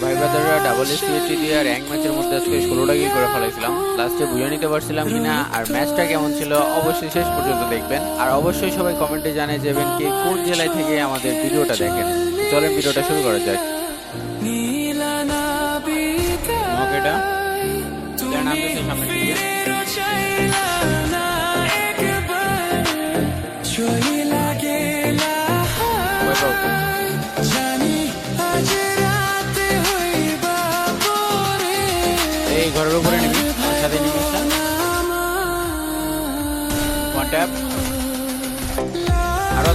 ভাই ব্রাদাররা double SPST দিয়ে rank ম্যাচের মধ্যে আজকে 16টা কিল করে ফেলাইছিলাম। লাস্টে বুঝে নিতে পারছিলাম কিনা আর ম্যাচটা কেমন ছিল অবশ্যই শেষ পর্যন্ত দেখবেন। আর অবশ্যই সবাই কমেন্টে জানিয়ে যাবেন কে কোন জেলায় থেকে আমাদের ভিডিওটা দেখেন। চলেন ভিডিওটা শুরু করা যাক। ওকেটা নামতেছে সামনে দিকে। এই ঘরের উপরে নিবি, সাথে নিবি ওয়ান ট্যাপ আরো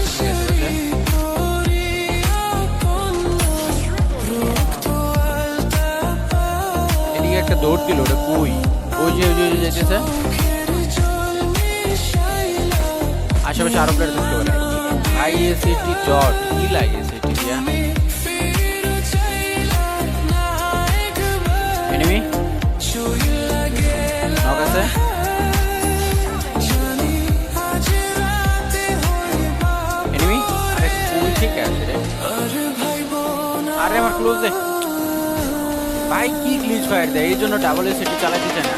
এদিকে একটা দৌড় দিল। ওটা কই? ওই যে যেতেছে আশেপাশে আরো প্লেয়ার থাকতে পারে। আইএসএটি জট কি লাগে সেটি দিয়া এনিমি নক আছে। এনিমি আরে কোন ঠিক আছে রে। আরে আমার ক্লোজে ভাই কি গ্লিচ ফায়ার দেয়, এই জন্য ডাবল এসএটি চালাতে চায় না।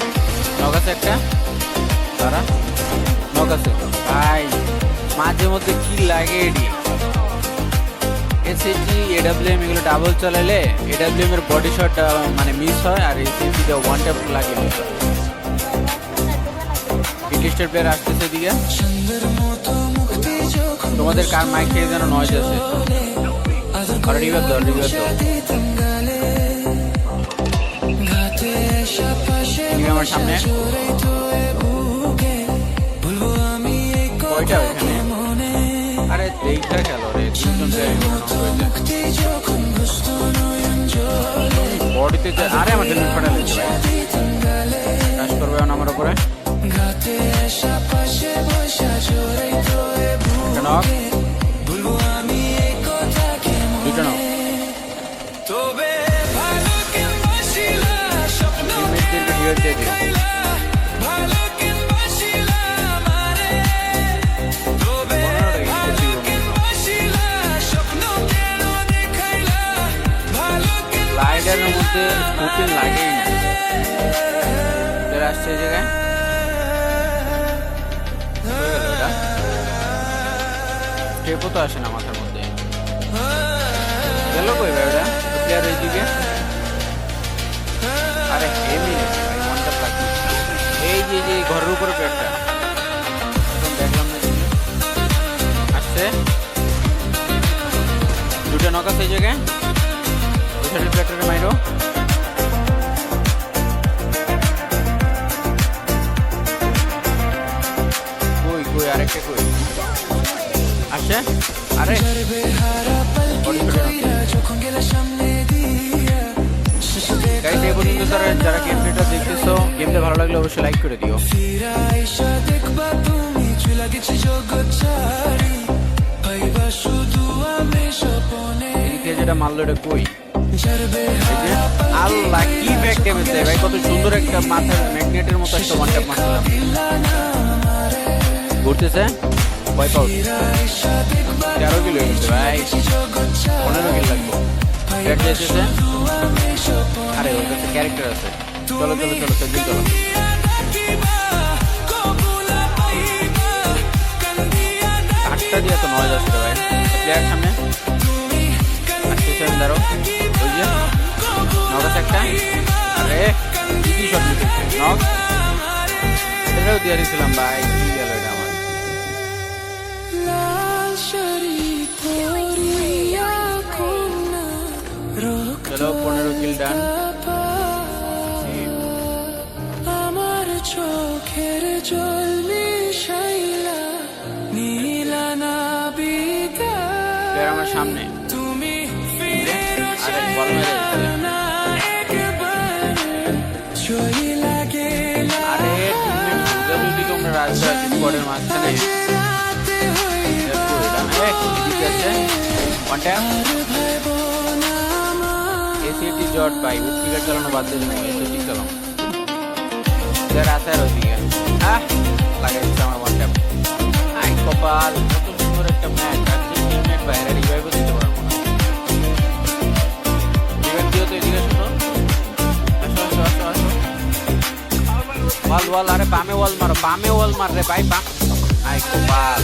নক আছে একটা, তারা নক আছে ভাই। মাঝে মধ্যে কি লাগে এডি এসএটি এডব্লিউএম এগুলো ডাবল চালালে এডব্লিউএম এর বডি শট মানে মিস হয় আর এসএটিতে ওয়ান ট্যাপ লাগে মিস হয়। ইন্ডিস্টার প্লেয়ার আসতেছে এদিকে। তোমাদের কার মাইক থেকে যেন নয়েজ আছে। আর রিভাইভ দাও আমার সামনে কয়টা ওইখানে। আরে দেখা খেলো রে, বডিতে আরে আমার হেলমেট ফাটা লেগেছে ভাই। ক্রাশ করবে আমার উপরে। দুটো নক। লাইডারের মধ্যে স্কুটিং লাগেই না। আসছে এই জায়গায় স্টেপও তো আসে না মাথার মধ্যে। গেল কই ভাই ওটা প্লেয়ার এইদিকে। আরে হেভি ভাই মনটা লাগছে। এই যে ঘরের উপরে প্লেয়ারটা দেখলাম না আসছে। দুটো নক আছে এই জায়গায়। প্লেয়ারটারে মাইরো। কই আরেকটা কই আসছে। আরে গাইস এই পর্যন্ত যারা গেমটা দেখতেছো, গেমটা ভালো লাগলে অবশ্যই লাইক করে দিও। যেটা মারলো এটা কই? আল্লাহ কি ব্যাক ড্যামেজ দেয় ভাই। কত সুন্দর একটা মাথার ম্যাগনেটের মতো একটা ওয়ান ট্যাপ মারছিলাম। ঘুরতেছে ওয়াইপ আউট। 13 কিলো হয়ে গেছে ভাই, 15 কিলো লাগবে। ব্যাট যেতেছে। আরে ওর কাছে ক্যারেক্টার আছে। চলো সেদিন চলো। আটটা দিয়ে তো নয় যাচ্ছে ভাই। প্লেয়ার সামনে আসতেছে দাঁড়ো। ওই যে নক আছে একটা। আরে কি শট নিতেছে নক। এটাও দিয়ে দিয়েছিলাম ভাই। কি গেল এটা আমার। চলো 15 কিল ডান। চোখের জল মিশাইলা নীলা নাবিকা। আমার সামনে তুমি আরে বল মেরে আরে যদি তোমরা রাস্তা স্কোয়াডের মাঝখানে এসিটি জট পাই উৎপিকার চালানো বাদ দিয়ে দেবো। এসিটি চালানো যারা আছে আর ওইদিকে লাগাইছে আমার ওয়ান ট্যাপ। আই কপাল কত সুন্দর একটা ম্যাচ। আর 3 মিনিট বাইরে রিভাইভও দিতে পারবো না। রিভাইভ দিয়েও তো এদিকে ওয়াল ওয়াল, আরে বামে ওয়াল মারো, বামে ওয়াল মার রে ভাই, বাম। আই কপাল।